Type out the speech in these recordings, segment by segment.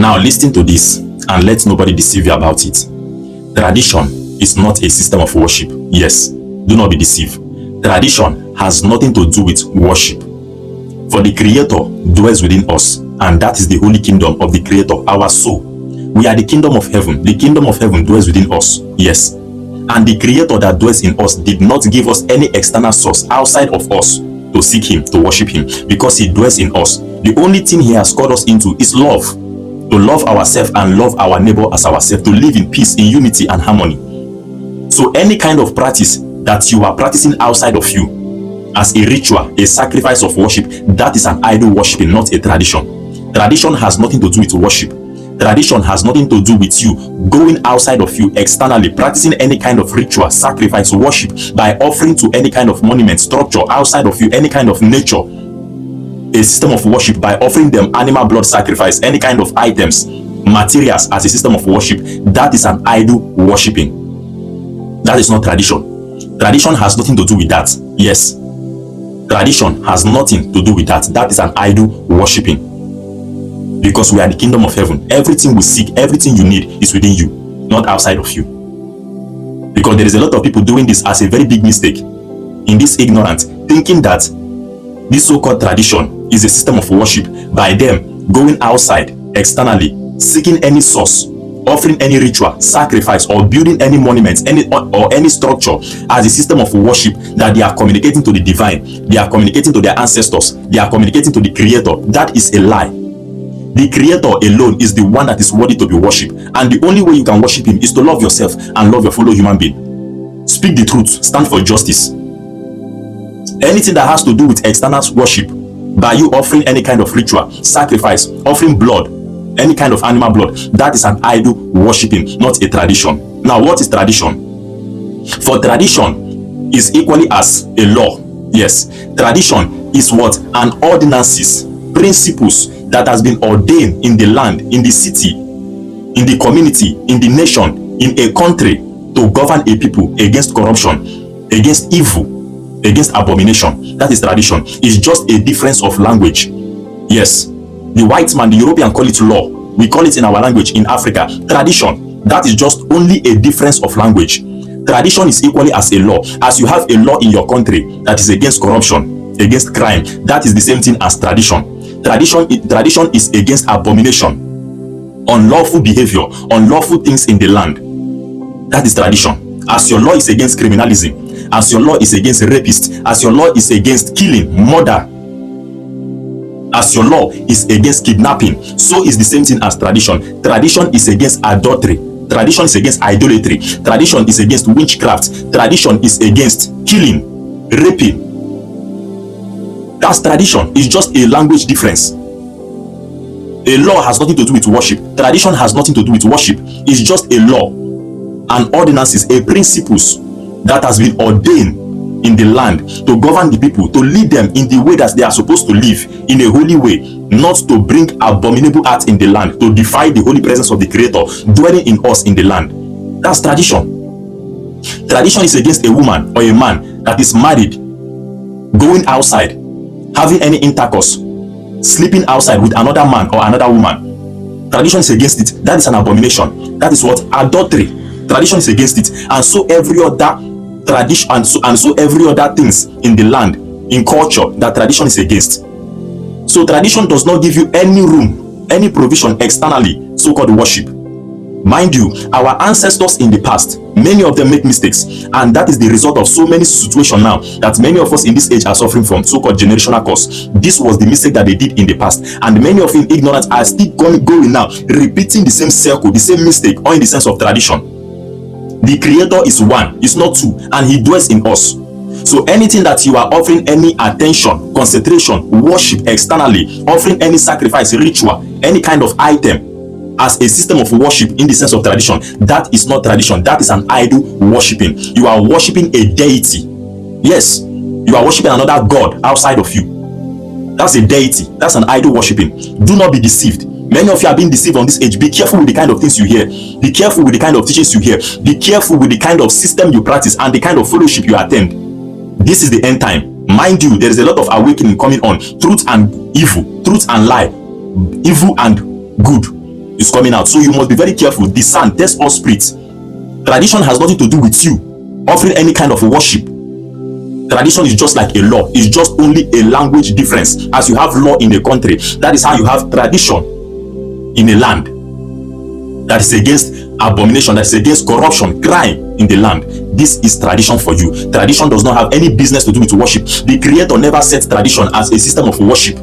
Now listen to this and let nobody deceive you about it. Tradition is not a system of worship. Yes, do not be deceived. Tradition has nothing to do with worship. For the Creator dwells within us, and that is the holy kingdom of the Creator, our soul. We are the kingdom of heaven. The kingdom of heaven dwells within us. Yes. And the Creator that dwells in us did not give us any external source outside of us to seek Him, to worship Him, because He dwells in us. The only thing He has called us into is love. To love ourselves and love our neighbor as ourselves, to live in peace, in unity and harmony. So any kind of practice that you are practicing outside of you as a ritual, a sacrifice of worship, that is an idol worshiping, not a tradition. Tradition has nothing to do with worship. Tradition has nothing to do with you going outside of you externally, practicing any kind of ritual, sacrifice, worship by offering to any kind of monument, structure outside of you, any kind of nature, a system of worship by offering them animal blood sacrifice, any kind of items, materials as a system of worship. That is an idol worshiping. That is not tradition. Tradition has nothing to do with that. Yes, tradition has nothing to do with that. That is an idol worshiping, because we are the kingdom of heaven. Everything we seek, everything you need is within you, not outside of you. Because there is a lot of people doing this as a very big mistake, in this ignorance, thinking that this so-called tradition is a system of worship by them going outside externally, seeking any source, offering any ritual, sacrifice, or building any monument, any structure as a system of worship, that they are communicating to the divine, they are communicating to their ancestors, they are communicating to the Creator. That is a lie. The Creator alone is the one that is worthy to be worshipped, and the only way you can worship Him is to love yourself and love your fellow human being. Speak the truth, stand for justice. Anything that has to do with external worship, by you offering any kind of ritual, sacrifice, offering blood, any kind of animal blood, that is an idol worshiping, not a tradition. Now, what is tradition? For tradition is equally as a law. Yes, tradition is what? An ordinances, principles that has been ordained in the land, in the city, in the community, in the nation, in a country, to govern a people against corruption, against evil, against abomination. That is tradition. It's just a difference of language. Yes, the white man, the European, call it law. We call it in our language in Africa tradition. That is just only a difference of language. Tradition is equally as a law. As you have a law in your country that is against corruption, against crime, that is the same thing as tradition. Tradition is against abomination, unlawful behavior, unlawful things in the land. That is tradition. As your law is against criminalism, as your law is against rapists, as your law is against killing, murder, as your law is against kidnapping, so is the same thing as tradition. Tradition is against adultery. Tradition is against idolatry. Tradition is against witchcraft. Tradition is against killing, raping. That's tradition. It's just a language difference. A law has nothing to do with worship. Tradition has nothing to do with worship. It's just a law, an ordinances, a principles that has been ordained in the land to govern the people, to lead them in the way that they are supposed to live, in a holy way, not to bring abominable acts in the land, to defy the holy presence of the Creator dwelling in us in the land. That's tradition. Tradition is against a woman or a man that is married, going outside, having any intercourse, sleeping outside with another man or another woman. Tradition is against it. That is an abomination. That is what? Adultery. Tradition is against it. And so every other tradition, and so every other things in the land, in culture, that tradition is against. So tradition does not give you any room, any provision externally, so-called worship. Mind you, our ancestors in the past, many of them make mistakes, and that is the result of so many situations now that many of us in this age are suffering from, so-called generational curse. This was the mistake that they did in the past, and many of you in ignorance are still going now, repeating the same circle, the same mistake, or in the sense of tradition. The Creator is one, is not two, and He dwells in us. So anything that you are offering any attention, concentration, worship externally, offering any sacrifice, ritual, any kind of item as a system of worship in the sense of tradition, that is not tradition. That is an idol worshiping. You are worshiping a deity. Yes, you are worshiping another god outside of you. That's a deity. That's an idol worshiping. Do not be deceived. Many of you are being deceived on this age. Be careful with the kind of things you hear. Be careful with the kind of teachings you hear. Be careful with the kind of system you practice and the kind of fellowship you attend. This is the end time. Mind you, there is a lot of awakening coming on. Truth and evil, truth and lie, evil and good. is coming out. So you must be very careful. Discern, test all spirits. Tradition has nothing to do with you offering any kind of worship. Tradition is just like a law. It's just only a language difference. As you have law in a country, that is how you have tradition in a land. That is against abomination, that is against corruption, crime in the land. This is tradition for you. Tradition does not have any business to do with worship. The Creator never set tradition as a system of worship.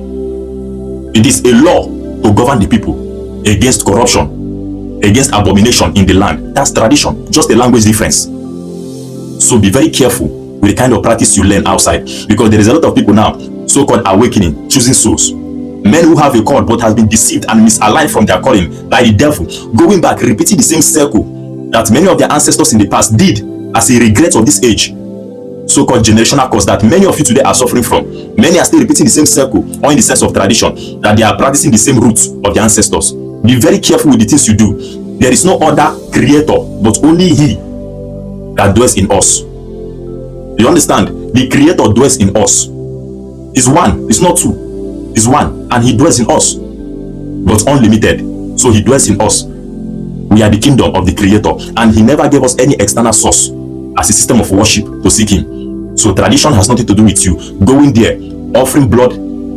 It is a law to govern the people against corruption, against abomination in the land. That's tradition, just a language difference. So be very careful with the kind of practice you learn outside, because there is a lot of people now, so-called awakening, choosing souls. Men who have a call but has been deceived and misaligned from their calling by the devil, going back, repeating the same circle that many of their ancestors in the past did as a regret of this age. So-called generational curse that many of you today are suffering from. Many are still repeating the same circle, or in the sense of tradition, that they are practicing the same roots of their ancestors. Be very careful with the things you do. There is no other creator but only He that dwells in us. You understand? The Creator dwells in us. It's one, it's not two. Is one, and He dwells in us, but unlimited. So He dwells in us. We are the kingdom of the Creator, and He never gave us any external source as a system of worship to seek Him. So tradition has nothing to do with you going there, offering blood,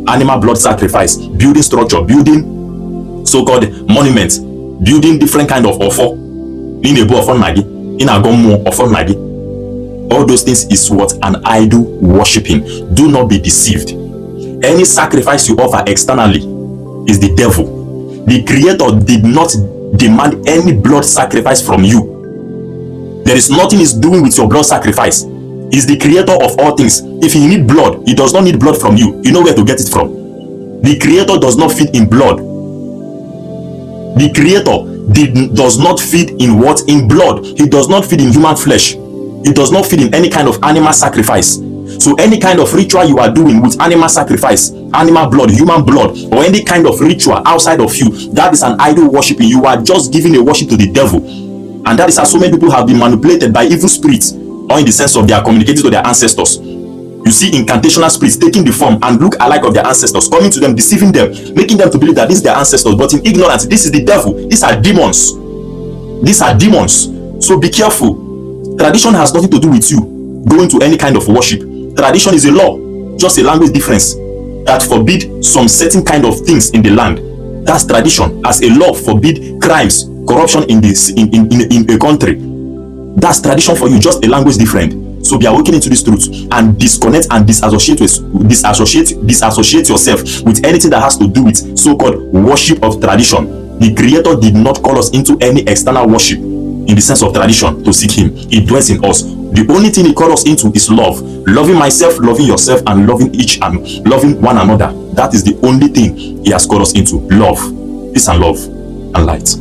animal blood sacrifice, building structure, building so-called monuments, building different kind of offer in a bow of nagi, in a gomo of nagi. All those things is what an idol worshiping. Do not be deceived. Any sacrifice you offer externally is the devil. The Creator did not demand any blood sacrifice from you. There is nothing He's doing with your blood sacrifice. He's the Creator of all things. If He need blood, He does not need blood from you. You know where to get it from. The Creator does not feed in blood. The Creator does not feed in what? In blood. He does not feed in human flesh. He does not feed in any kind of animal sacrifice. So any kind of ritual you are doing with animal sacrifice, animal blood, human blood, or any kind of ritual outside of you, that is an idol worshiping. You are just giving a worship to the devil. And that is how so many people have been manipulated by evil spirits, or in the sense of they are communicating to their ancestors. You see incantational spirits taking the form and look alike of their ancestors, coming to them, deceiving them, making them to believe that this is their ancestors, but in ignorance, this is the devil. These are demons. These are demons. So be careful. Tradition has nothing to do with you going to any kind of worship. Tradition is a law, just a language difference that forbid some certain kind of things in the land. That's tradition. As a law forbid crimes, corruption in a country. That's tradition for you, just a language different. So be awakening to this truth and disconnect and disassociate yourself with anything that has to do with so-called worship of tradition. The Creator did not call us into any external worship in the sense of tradition to seek Him. He dwells in us. The only thing He calls us into is love. Loving myself, loving yourself, and loving each and loving one another. That is the only thing He has called us into. Love. Peace and love and light.